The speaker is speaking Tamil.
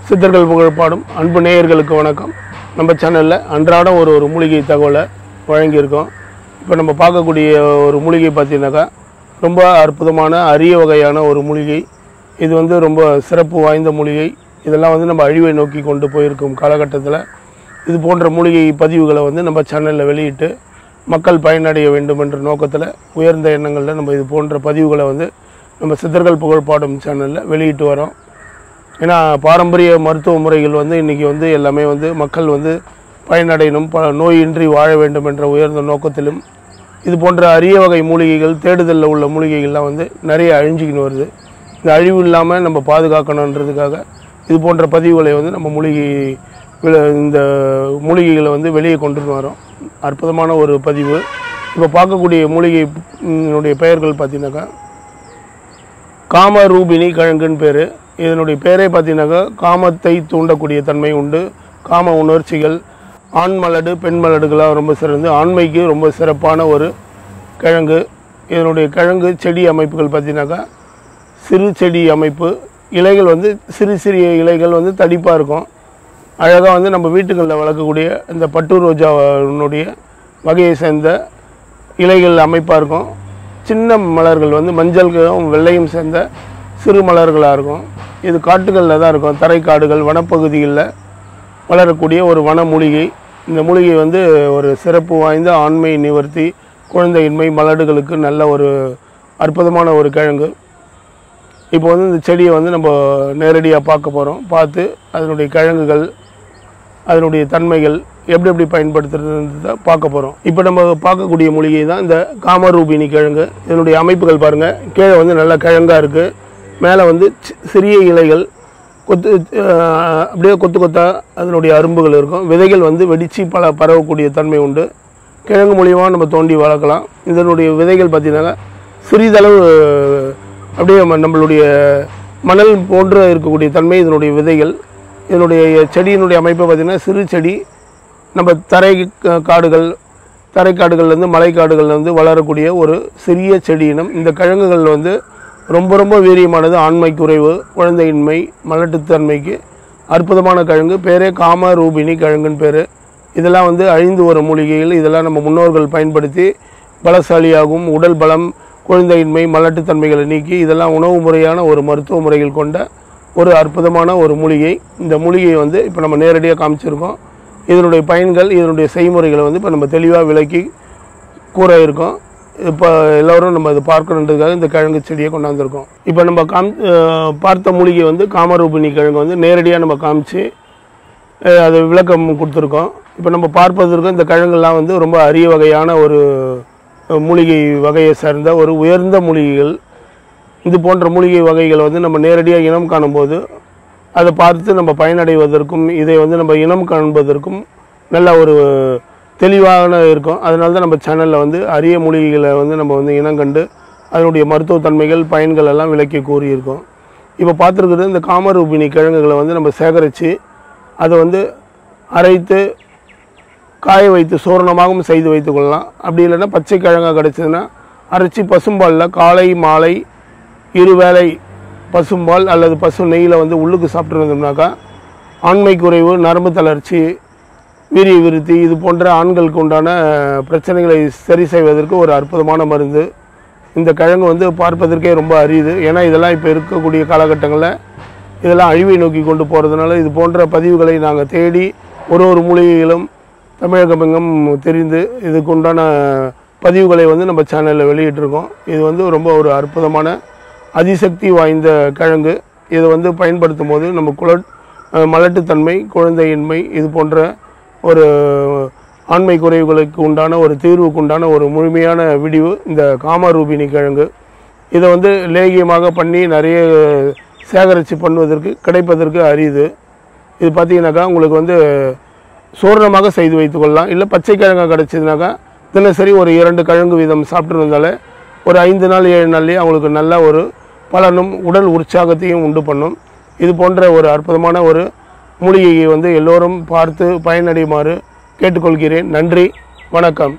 சித்தர்கள் புகழ்பாடும் அன்பு நேயர்களுக்கு வணக்கம். நம்ம சேனலில் அன்றாடம் ஒரு மூலிகை தகவலை வழங்கியிருக்கோம். இப்போ நம்ம பார்க்கக்கூடிய ஒரு மூலிகை பார்த்தீங்கன்னாக்கா ரொம்ப அற்புதமான அரிய வகையான ஒரு மூலிகை. இது ரொம்ப சிறப்பு வாய்ந்த மூலிகை. இதெல்லாம் நம்ம அழிவை நோக்கி கொண்டு போயிருக்கும் காலகட்டத்தில் இது போன்ற மூலிகை பதிவுகளை நம்ம சேனலில் வெளியிட்டு மக்கள் பயனடைய வேண்டும் என்ற நோக்கத்தில் உயர்ந்த எண்ணங்களில் நம்ம இது போன்ற பதிவுகளை நம்ம சித்தர்கள் புகழ்பாடும் சேனலில் வெளியிட்டு வரோம். ஏன்னா பாரம்பரிய மருத்துவ முறைகள் இன்றைக்கி எல்லாமே மக்கள் பயனடையணும், நோயின்றி வாழ வேண்டும் என்ற உயர்ந்த நோக்கத்திலும் இது போன்ற அரிய வகை மூலிகைகள் தேடுதலில் உள்ள மூலிகைகள்லாம் நிறைய அழிஞ்சிக்கின்னு வருது. இந்த அழிவு இல்லாமல் நம்ம பாதுகாக்கணுன்றதுக்காக இது போன்ற பதிவுகளை நம்ம இந்த மூலிகைகளை வெளியே கொண்டு வரோம். அற்புதமான ஒரு பதிவு. இப்போ பார்க்கக்கூடிய மூலிகையினுடைய பெயர்கள் பார்த்தீங்கன்னாக்கா காமரூபிணி கிழங்குன்னு பேர். இதனுடைய பேரே பார்த்தீங்கன்னாக்கா காமத்தை தூண்டக்கூடிய தன்மை உண்டு. காம உணர்ச்சிகள், ஆண் மலடு பெண் மலடுகளாக ரொம்ப சிறந்து ஆண்மைக்கு ரொம்ப சிறப்பான ஒரு கிழங்கு. இதனுடைய கிழங்கு செடி அமைப்புகள் பார்த்தீங்கன்னாக்கா சிறு செடி அமைப்பு. இலைகள் சிறு சிறிய இலைகள் தடிப்பாக இருக்கும். அழகாக நம்ம வீட்டுகளில் வளர்க்கக்கூடிய இந்த பட்டு ரோஜாவினுடைய வகையை சேர்ந்த இலைகள் அமைப்பாக இருக்கும். சின்ன மலர்கள் மஞ்சளும் வெள்ளையும் சேர்ந்த சிறு மலர்களாக இருக்கும். இது காட்டுகளில் தான் இருக்கும். தரைக்காடுகள் வனப்பகுதிகளில் வளரக்கூடிய ஒரு வன மூலிகை. இந்த மூலிகை ஒரு சிறப்பு வாய்ந்த ஆண்மை நிவர்த்தி, குழந்தையின்மை, மலடுகளுக்கு நல்ல ஒரு அற்புதமான ஒரு கிழங்கு. இப்போ இந்த செடியை நம்ம நேரடியாக பார்க்க போகிறோம். பார்த்து அதனுடைய கிழங்குகள், அதனுடைய தன்மைகள் எப்படி பயன்படுத்துறதுன்றதை பார்க்க போகிறோம். இப்போ நம்ம பார்க்கக்கூடிய மூலிகை தான் இந்த காமரூபிணி கிழங்கு. இதனுடைய அமைப்புகள் பாருங்கள். கீழே நல்ல கிழங்காக இருக்குது. மேலே சிறிய இலைகள் அப்படியே கொத்து கொத்தாக அதனுடைய அரும்புகள் இருக்கும். விதைகள் வெடித்து பரவக்கூடிய தன்மை உண்டு. கிழங்கு மூலியமாக நம்ம தோண்டி வளர்க்கலாம். இதனுடைய விதைகள் பார்த்திங்கனாக்கா சிறிதளவு அப்படியே நம்மளுடைய மணல் போன்ற இருக்கக்கூடிய தன்மை இதனுடைய விதைகள். இதனுடைய செடியினுடைய அமைப்பை பார்த்திங்கன்னா சிறு செடி. நம்ம தரைக்காடுகள்லேருந்து மலைக்காடுகள்லேருந்து வளரக்கூடிய ஒரு சிறிய செடி இனம். இந்த கிழங்குகள் ரொம்ப வீரியமானது. ஆண்மை குறைவு, குழந்தையின்மை, மலட்டுத்தன்மைக்கு அற்புதமான கிழங்கு. பேரே காமரூபிணி கிழங்குன்னு பேர். இதெல்லாம் அழிந்து வரும் மூலிகைகள். இதெல்லாம் நம்ம முன்னோர்கள் பயன்படுத்தி பலசாலியாகவும் உடல் பலம், குழந்தையின்மை, மலட்டுத்தன்மைகளை நீக்கி இதெல்லாம் உணவு முறையான ஒரு மருத்துவ முறைகள் கொண்ட ஒரு அற்புதமான ஒரு மூலிகை. இந்த மூலிகையை இப்போ நம்ம நேரடியாக காமிச்சிருக்கோம். இதனுடைய பயன்கள், இதனுடைய செய்முறைகளை இப்போ நம்ம தெளிவாக விளக்கி கூற இருக்கோம். இப்போ எல்லோரும் நம்ம இதை பார்க்கணுன்றதுக்காக இந்த கிழங்கு செடியை கொண்டாந்துருக்கோம். இப்போ நம்ம பார்த்த மூலிகை காமரூபிணி கிழங்கு நேரடியாக நம்ம காமிச்சு அது விளக்கம் கொடுத்துருக்கோம். இப்போ நம்ம பார்ப்பதற்கு இந்த கிழங்குலாம் ரொம்ப அரிய வகையான ஒரு மூலிகை வகையை சேர்ந்த ஒரு உயர்ந்த மூலிகைகள். இது போன்ற மூலிகை வகைகளை நம்ம நேரடியாக இனம் காணும்போது அதை பார்த்து நம்ம பயனடைவதற்கும் இதை நம்ம இனம் காண்பதற்கும் நல்ல ஒரு தெளிவான இருக்கும். அதனால தான் நம்ம சேனலில் அரிய மூலிகைகளை நம்ம இனம் கண்டு அதனுடைய மருத்துவத்தன்மைகள், பயன்கள் எல்லாம் விளக்கி கூறியிருக்கோம். இப்போ பார்த்துருக்குறது இந்த காமரூபிணி கிழங்குகளை நம்ம சேகரித்து அதை அரைத்து காய வைத்து சூரணமாகவும் செய்து வைத்து கொள்ளலாம். அப்படி இல்லைன்னா பச்சை கிழங்காக கிடச்சதுன்னா அரைச்சி பசும்பாலில் காலை மாலை இருவேளை பசும்பால் அல்லது பசு நெய்யில் உள்ளுக்கு சாப்பிட்டு வந்தோம்னாக்கா ஆண்மை குறைவு, நரம்பு தளர்ச்சி, வீரிய விருத்தி இது போன்ற ஆண்களுக்கு உண்டான பிரச்சனைகளை சரி செய்வதற்கு ஒரு அற்புதமான மருந்து. இந்த கிழங்கு பார்ப்பதற்கே ரொம்ப அரியுது. ஏன்னா இதெல்லாம் இப்போ இருக்கக்கூடிய காலகட்டங்களில் இதெல்லாம் அழிவை நோக்கி கொண்டு போகிறதுனால இது போன்ற பதிவுகளை நாங்கள் தேடி ஒரு மூலிகைகளும் தமிழகமெங்கும் தெரிந்து இதுக்கு உண்டான பதிவுகளை நம்ம சேனலில் வெளியிட்டிருக்கோம். இது ரொம்ப ஒரு அற்புதமான அதிசக்தி வாய்ந்த கிழங்கு. இதை பயன்படுத்தும் போது நம்ம மலட்டுத்தன்மை, குழந்தையின்மை இது போன்ற ஒரு ஆண்மை குறைவுகளுக்கு உண்டான ஒரு தீர்வுக்கு உண்டான ஒரு முழுமையான விடிவு இந்த காமரூபிணி கிழங்கு. இதை லேகியமாக பண்ணி நிறைய சேகரித்து கிடைப்பதற்கு அரியுது. இது பார்த்திங்கனாக்கா உங்களுக்கு சூரணமாக செய்து வைத்துக்கொள்ளலாம். இல்லை பச்சை கிழங்காக கிடச்சிதுனாக்கா தினசரி ஒரு 2 கிழங்கு வீதம் சாப்பிட்டு வந்தாலே ஒரு 5 நாள் 7 நாள்லேயே அவங்களுக்கு நல்ல ஒரு பலனும் உடல் உற்சாகத்தையும் உண்டு பண்ணும். இது போன்ற ஒரு அற்புதமான ஒரு மூலிகையை எல்லோரும் பார்த்து பயனடையுமாறு கேட்டுக்கொள்கிறேன். நன்றி, வணக்கம்.